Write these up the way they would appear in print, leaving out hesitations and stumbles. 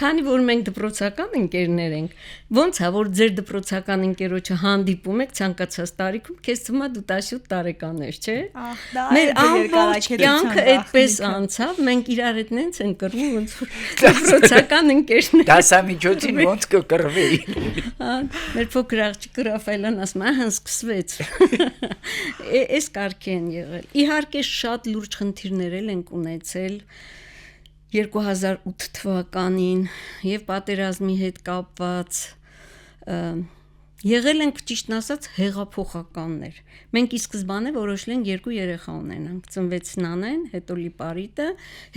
քանի որ մենք դպրոցական ընկերներ ենք, ոնց է որ ձեր դպրոցական ընկերոջը հանդիպում եք ցանկացած տարիքում, քեզ թվում է դու 17 տարեկան ես, չէ՞։ Մեր ամբողջ կյանքը այդպես անցավ, մենք իրար հետ նենց ենք կռվում, ոնց որ դպրոցական ընկերներ։ Դասամիջոցին ոնց կկռվեի։ Մեր փոքր աղջիկը Ռաֆայելան ասում է, հենց սկսվեց։ Էս կարգի են եղել։ Իհարկե շատ լուրջ խնդիրներ ենք ունեցել 2008 թվականին եւ պատերազմի հետ կապված եղել ենք ճիշտն ասած հեղափոխականներ։ Մենք ի սկզբանե որոշել ենք 2 երեխա ունենանք, ծնվեց Նանեն, հետո Լիպարիտը,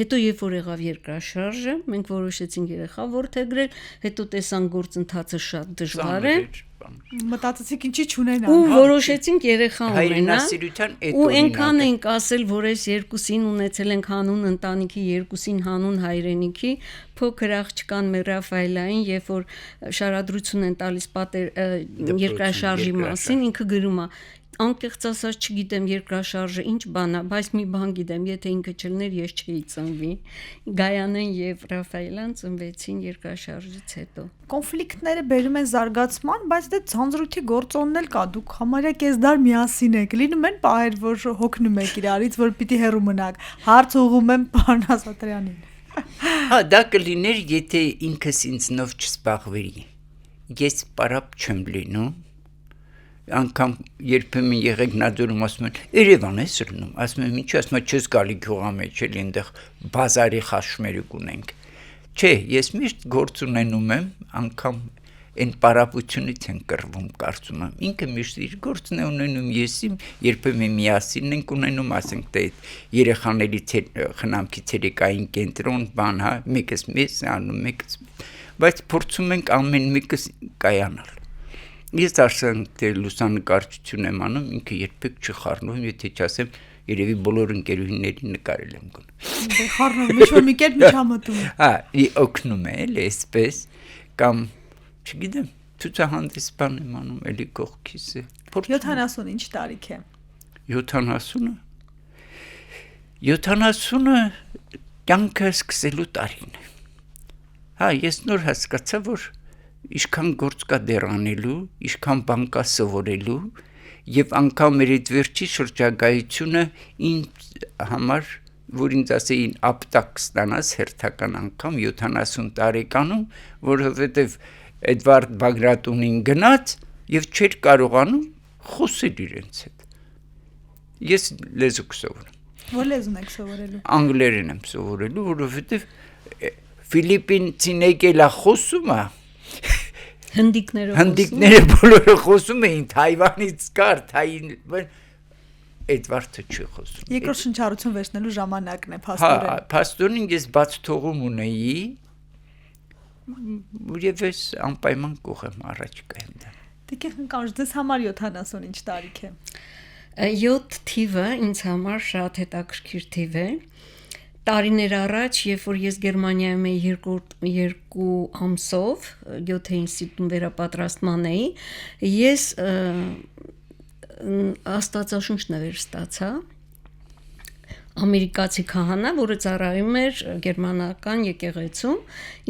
հետո երբ որ եղավ երկրաշարժը, մենք որոշեցինք երեխա որդեգրել, հետո տեսանք գործընթացը շատ դժվար է։ Մտածեցիք ինչի չունենալ։ Ու որոշեցինք երեխա ունենալ։ Հայրենասիրության Ու այնքան ենք ասել, որ այս երկուսին ունեցել ենք հանուն ընտանիքի, երկուսին հանուն հայրենիքի, փոքր աղջկան մեր Ռաֆայելային, երբ որ շարադրություն են տալիս երկրաշարժի մասին, ինքը գրում է. անկեղծ ասած չգիտեմ երկրաշարժը ինչ բան է, բայց մի բան գիտեմ, եթե ինքը չլներ, ես չէի ծնվի։ Գայանեն եւ Ռաֆայելան ծնվեցին երկրաշարժից հետո։ Կոնֆլիկտները բերում են զարգացման, բայց դե ցանցրույթի գործոնն էլ կա, դուք համարյա կեսդար միասին եք, լինում են պահեր, որ հոգնում եք իրարից, որ պիտի հեռու մնաք։ Հարց ուղում եմ պարոն Ասատրյանին։ Հա, դա կլիներ, եթե ինքս ինձնով չսպաղվեի։ Ես պարապ չեմ լինում։ Անգամ երբեմն եղեք նադուրում ասում են Երևան ես լնում, ասում եմ ինչի, ասում եմ չես գալի գյուղա մեջ էլի այնտեղ բազարի խաշմերուկ ունենք։ Չէ, ես միշտ գործ ունենում եմ, անգամ այն պարապությունից են կռվում, կարծում եմ։ Ինքը միշտ իր գործն է ունենում, ես իմ երբեմն միասին ենք ունենում, ասենք թե երեխաների խնամքի ցերեկային կենտրոն, բան, հա, մեկս մեզ անում, մեկս, բայց փորձում ենք ամեն մեկս կայանալ։ Ես ասեմ, թե լուսանկարչություն եմ անում, ինքը երբեք չխառնում, եթե չասեմ, երևի բոլոր ընկերուհիներին նկարել եմ գնում։ Դե խառնում, ինչ-որ մի կերպ միջամտում։ Հա, օգնում է, էլի այսպես, կամ, չգիտեմ, ցուցահանդես բան եմ անում, էլի կողքիս է։ 70 ինչ տարիք է։ 70-ը։ 70-ը կյանքը սկսելու տարին է։ Հա, ես նոր հասկացա, որ Իշքան գործ կա դեռ անելու, իշքան բան կա սովորելու եւ անգամ մեր այդ վերջի շրջագայությունը ինձ համար, որ ինձ ասեին ապտակ ստանաս հերթական անգամ 70 տարեկանում, որովհետեւ Էդվարդ Բագրատունին գնաց եւ չէր կարողանում խոսել իրենց հետ։ Ես լեզու կսովորեմ։ Որ լեզուն եք սովորելու։ Անգլերեն եմ սովորելու, որովհետեւ Ֆիլիպինցին եկելա խոսումը Հնդիկները բոլորը խոսում էին Թայվանից կար, Էդվարդը չի խոսում։ Երկրորդ շնչառություն վերցնելու ժամանակն է, փաստորեն։ Հա, փաստորեն ես բաց թողում ունեի, եւ ես անպայման կողեմ առաջ կայեմ դա։ Դե կան ձեզ համար 70 ինչ տարիք է։ 7 թիվը ինձ համար շատ հետաքրքիր թիվ է։ Տարիներ առաջ, երբ որ ես Գերմանիայում էի 2 ամսով, 7 ինստիտուտում վերապատրաստման էի, ես աստվածաշունչ նվեր ստացա, ամերիկացի քահանա, որը ծառայում էր գերմանական եկեղեցում,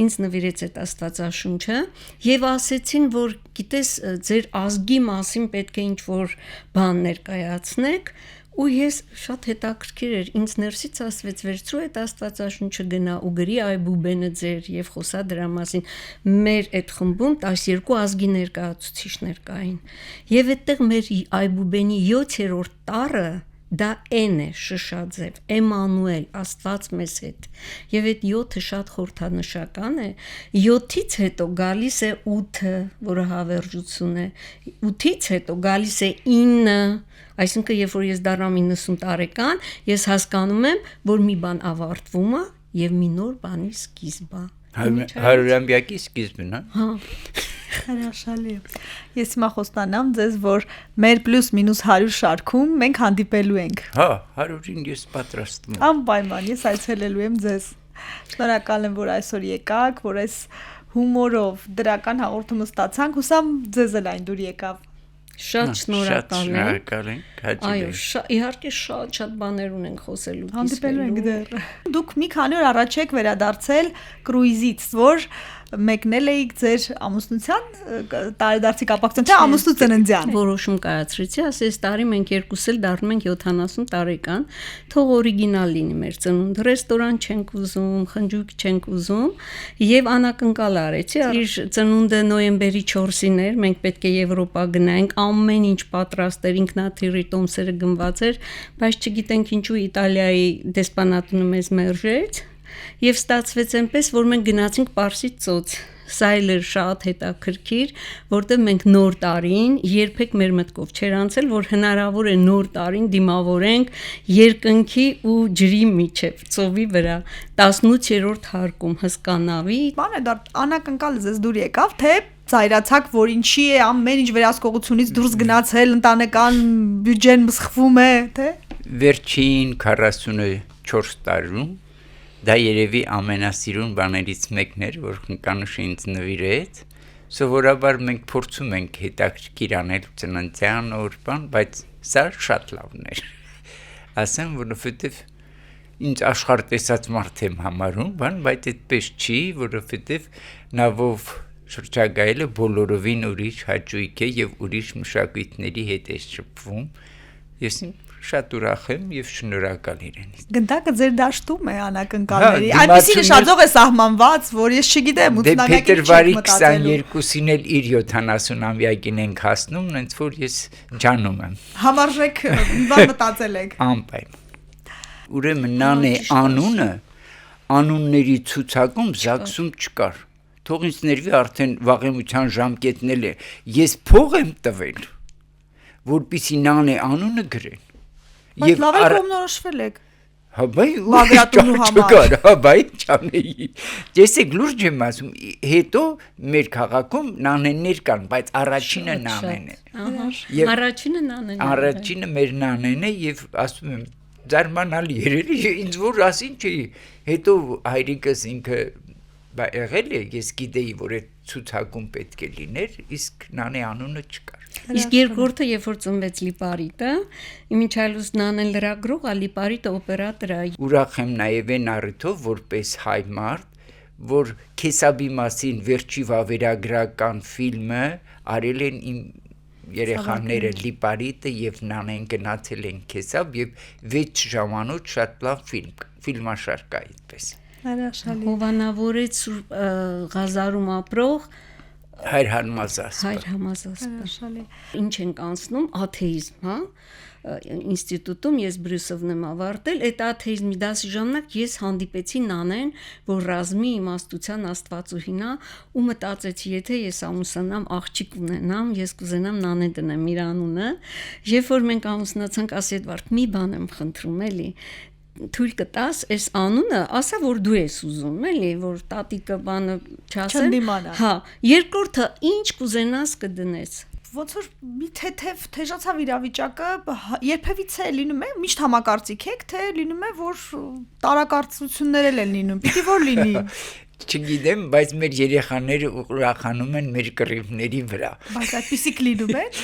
ինձ նվիրեց այդ աստվածաշունչը եւ ասեցին, որ գիտես, ձեր ազգի մասին պետք է ինչ-որ բան ներկայացնեք, ու ես շատ հետաքրքիր էր, ինձ ներսից ասվեց վերցրու այդ աստվածաշունչը գնա ու գրի Այբուբենը ձեր եւ խոսա դրա մասին։ Մեր այդ խմբում 12 ազգի ներկայացուցիչներ կային։ Եվ այդտեղ մեր Այբուբենի 7-րդ տառը դա N է շշաձև, Էմանուել, Աստված մեզ հետ։ Եվ այդ 7-ը շատ խորհրդանշական է։ 7-ից հետո գալիս է 8-ը, որը հավերժություն է։ 8-ից հետո գալիս է 9, այսինքն երբ որ ես դառնամ 90 տարեկան, ես հասկանում եմ, որ մի բան ավարտվում է եւ մի նոր բանի սկիզբ է։ Հարյուրամյակի սկիզբն, հա։ Հրաշալի։ Ես հիմա խոստանամ ձեզ, որ մեր պլյուս մինուս 100 շարքում մենք հանդիպելու ենք։ Հա, 100-ին ես պատրաստվում եմ։ Անպայման, ես այցելելու եմ ձեզ։ Շնորհակալ եմ, որ այսօր եկաք, որ այս հումորով դրական հաղորդումը ստացանք, հուսամ ձեզ էլ այն դուր եկավ։ Շատ շնորհակալ եմ։ Շնորհակալ ենք, Այո, հաջող։ իհարկե շատ բաներ ունենք խոսելու։ Հանդիպելու ենք դեռ։ Դուք մի քանի օր առաջ եք վերադարձել կրուիզից, որ մեկնել էիք ձեր ամուսնության տարեդարձի կապակցությամբ, թե ամուսնու ծննդյան։ Որոշում կայացրեցի, ասես այս տարի մենք երկուս էլ դառնում ենք 70 տարեկան, թող օրիգինալ լինի մեր ծնունդը, ռեստորան չենք ուզում, խնջույք չենք ուզում, եւ անակնկալ արեցի, իր ծնունդը նոյեմբերի 4-ին էր, մենք պետք է Եվրոպա գնայինք, ամեն ինչ պատրաստ էր, ինքնաթիռի տոմսերը գնված էր, բայց չգիտենք ինչու Իտալիայի դեսպանատունը մեզ մերժեց, եւ ստացվեց այնպես, որ մենք գնացինք Պարսից ծոց։ Սա էլ էր շատ հետաքրքիր, որտեղ մենք նոր տարին երբեք մեր մտքով չէր անցել, որ հնարավոր է նոր տարին դիմավորենք երկնքի ու ջրի միջև, ծովի վրա, 18-րդ հարկում հսկա նավի։ Բանը դա անակնկալ ձեզ դուր եկավ, թե ծայրացակ, որ ինչի է ամեն ինչ վերահսկողությունից դուրս գնացել, ընտանեկան բյուջեն սխվում է, թե Վերջին 44 տարում դա երևի ամենասիրուն բաներից մեկն էր, որ Խնկանուշը ինձ նվիրեց։ Սովորաբար մենք փորձում ենք հետաքրքիր անել ծննդյան օր բան, բայց սա շատ լավն էր։ Ասեմ, որովհետև ինձ աշխարհ տեսած մարդ եմ համարում, բան, բայց այդպես չի, որովհետև նավով շրջագայելը բոլորովին ուրիշ հաճույք է եւ ուրիշ մշակույթների հետ է շփվում։ Ես շատ ուրախ եմ եւ շնորհակալ իրենից։ Գնդակը ձեր դաշտում է անակնկալների։ Այնպեսի նշաձող է սահմանված, որ ես չգիտեմ, Դե փետրվարի մտածելու։ 22-ին էլ իր 70-ամյակին ենք հասնում, հենց որ ես ջանում եմ։ Համարժեք մի բան մտածել եք։ Անպայման։ Ուրեմն նանե անունը անունների ցուցակում զաքսում չկար։ Թող ինձ ներվի արդեն վաղեմության ժամկետն էլ է։ Ես փող եմ տվել, որպեսզի նանե անունը գրեն։ Բայց լավ է կողմնորոշվել եք։ Հա բայ Բագրատունու համար։ Հա բայ չանեի։ Տեսեք լուրջ եմ ասում, հետո մեր քաղաքում նանեններ կան, բայց առաջինը նանեն է։ Ահա։ Առաջինը նանեն է։ Առաջինը մեր նանեն է եւ ասում եմ զարմանալի երելի ինձ որ ասին չի, հետո հայրիկս ինքը եղել է, ես գիտեի, որ այդ ցուցակում պետք է լիներ, իսկ նանե անունը չկար։ Իսկ երկրորդը, երբ որ ծնվեց Լիպարիտը, իմիջիալուս նանեն լրագրող, Լիպարիտը օպերատոր է։ Ուրախ եմ նաև այն առիթով, որպես հայ մարդ, որ Քեսաբի մասին վերջի վավերագրական ֆիլմը արել են իմ երեխաները Լիպարիտը եւ նանեն գնացել են Քեսաբ եւ 6 ժամանոց շատ լավ ֆիլմաշարք է այդպես։ Հրաշալի։ Հովանավորեց Ղազարում ապրող Հայր Համազասպը։ Հայր Համազասպը։ Հրաշալի։ Ինչ ենք անցնում աթեիզմ, հա, ինստիտուտում ես Բրյուսովն եմ ավարտել, այդ աթեիզմի դասի ժամանակ ես հանդիպեցի նանեն, որ ռազմի իմաստության աստվածուհին է, ու մտածեցի, եթե ես ամուսնանամ, աղջիկ ունենամ, ես կուզենամ նանե դնեմ իր անունը, երբ որ մենք ամուսնացանք, ասի Էդվարդ, մի բան եմ խնդրում, էլի թույլ կտաս այս անունը, ասա որ դու ես ուզում, էլի, որ տատիկը բանը չասեն։ Չնդիմանա։ Հա, երկրորդը ինչ կուզենաս կդնես։ Ոնց որ մի թեթև թեժացավ իրավիճակը, երբևիցե լինում է, միշտ համակարծիք եք, թե լինում է, որ տարակարծություններ են լինում, պիտի որ լինի։ Չգիտեմ, բայց մեր երեխաները ուրախանում են մեր կռիվների վրա։ Բայց այդպիսիք լինում են։